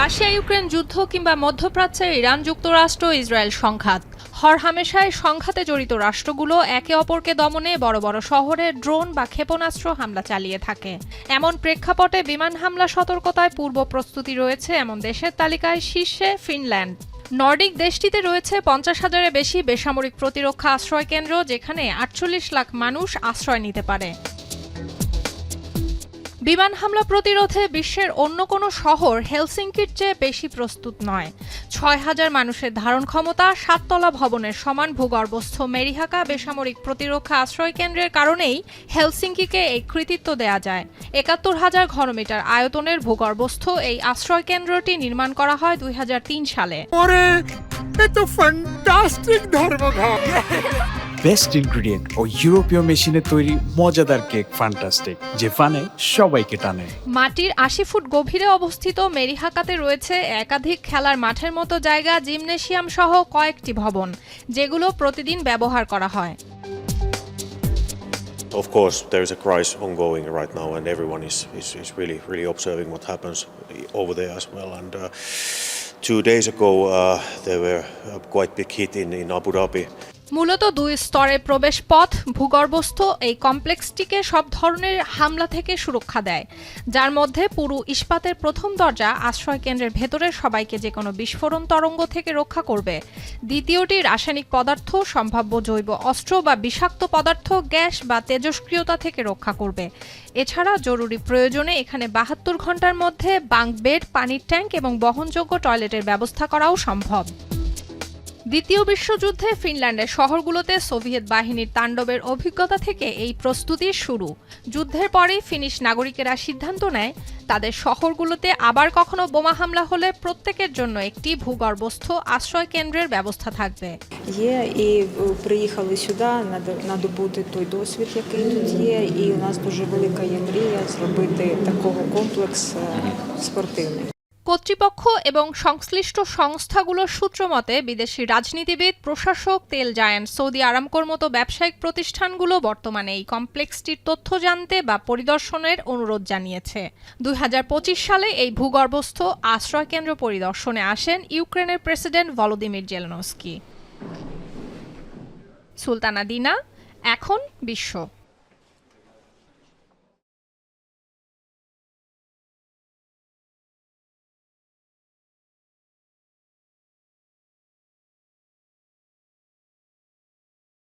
Russia Ukraine যুদ্ধ কিংবা মধ্যপ্রাচ্যের ইরান যুক্তরাষ্ট্র ইসরায়েল সংঘাত হরহামেশায় সংঘাতে জড়িত রাষ্ট্রগুলো একে অপরকে দমনে বড় বড় শহরে ড্রোন বা ক্ষেপণাস্ত্র হামলা চালিয়ে থাকে। এমন প্রেক্ষাপটে বিমান হামলা সতর্কতায় পূর্ব প্রস্তুতি রয়েছে এমন দেশের তালিকায় শীর্ষে ফিনল্যান্ড। নর্ডিক দেশটিতে রয়েছে 50,000-এর বেশি বেসামরিক প্রতিরক্ষা আশ্রয় কেন্দ্র, যেখানে 48 লাখ মানুষ আশ্রয় নিতে পারে। বিমান হামলা প্রতিরোধে বিশ্বের অন্য কোনো শহর হেলসিঙ্কির চেয়ে বেশি প্রস্তুত নয়। 6,000 মানুষের ধারণ ক্ষমতা, 7 তলা ভবনের সমান ভূগর্ভস্থ মেরিহাকা বেসামরিক প্রতিরক্ষা আশ্রয় কেন্দ্রের কারণেই হেলসিঙ্কিকে এই কৃতিত্ব দেয়া যায়। 71,000 ঘনমিটার আয়তনের ভূগর্ভস্থ এই আশ্রয় কেন্দ্রটি নির্মাণ করা হয় 2003 সালে। বেস্ট ইনগ্রিডিয়েন্ট ও ইউরোপীয় মেশিনে তৈরি মজাদার কেক ফ্যান্টাস্টিক, যে ফানে সবাইকে টানে। মাটির 80 ফুট গভীরে অবস্থিত মেরিহাকাতে রয়েছে একাধিক খেলার মাঠের মতো জায়গা, জিমনেশিয়াম সহ কয়েকটি ভবন, যেগুলো প্রতিদিন ব্যবহার করা হয়। Of course, there is a crisis ongoing right now, and everyone is really observing what happens over there as well. And 2 days ago, there were quite big hit in Abu Dhabi. মূলত 2 স্তরের প্রবেশ পথ ভূগর্ভস্থ এই কমপ্লেক্সটিকে সব ধরনের হামলা থেকে সুরক্ষা দেয়, যার মধ্যে পুরো ইস্পাতের প্রথম দরজা আশ্রয় কেন্দ্রের ভেতরে সবাইকে যে কোনো বিস্ফোরণ তরঙ্গ থেকে রক্ষা করবে। দ্বিতীয়টি রাসায়নিক পদার্থ, সম্ভাব্য জৈব অস্ত্র বা বিষাক্ত পদার্থ, গ্যাস বা তেজস্ক্রিয়তা থেকে রক্ষা করবে। এছাড়া জরুরি প্রয়োজনে এখানে 72 ঘন্টার মধ্যে বাঙ্ক বেড, পানির ট্যাঙ্ক এবং বহনযোগ্য টয়লেটের ব্যবস্থা করাও সম্ভব। দ্বিতীয় বিশ্বযুদ্ধে ফিনল্যান্ডের শহরগুলোতে সোভিয়েত বাহিনীর তাণ্ডবের অভিজ্ঞতা থেকে এই প্রস্তুতির শুরু। যুদ্ধের পরে ফিনিশ নাগরিকেরা সিদ্ধান্ত নেয় তাদের শহরগুলোতে আবার কখনো বোমা হামলা হলে প্রত্যেকের জন্য একটি ভূগর্ভস্থ আশ্রয় কেন্দ্রের ব্যবস্থা থাকবে। І приїхали сюди, надобути той досвід, який тут є, і у нас дуже велика є мрія зробити такого комплекс спортивний। কর্তৃপক্ষ এবং সংশ্লিষ্ট সংস্থাগুলোর সূত্রমতে বিদেশি রাজনীতিবিদ, প্রশাসক, তেল জায়ান্ট সৌদি আরামকোর মতো ব্যবসায়িক প্রতিষ্ঠানগুলো বর্তমানে এই কমপ্লেক্সটির তথ্য জানতে বা পরিদর্শনের অনুরোধ জানিয়েছে। 2025 সালে এই ভূগর্ভস্থ আশ্রয় কেন্দ্র পরিদর্শনে আসেন ইউক্রেনের প্রেসিডেন্ট ভলোদিমির জেলেনস্কি। সুলতানা দিনা, এখন বিশ্ব।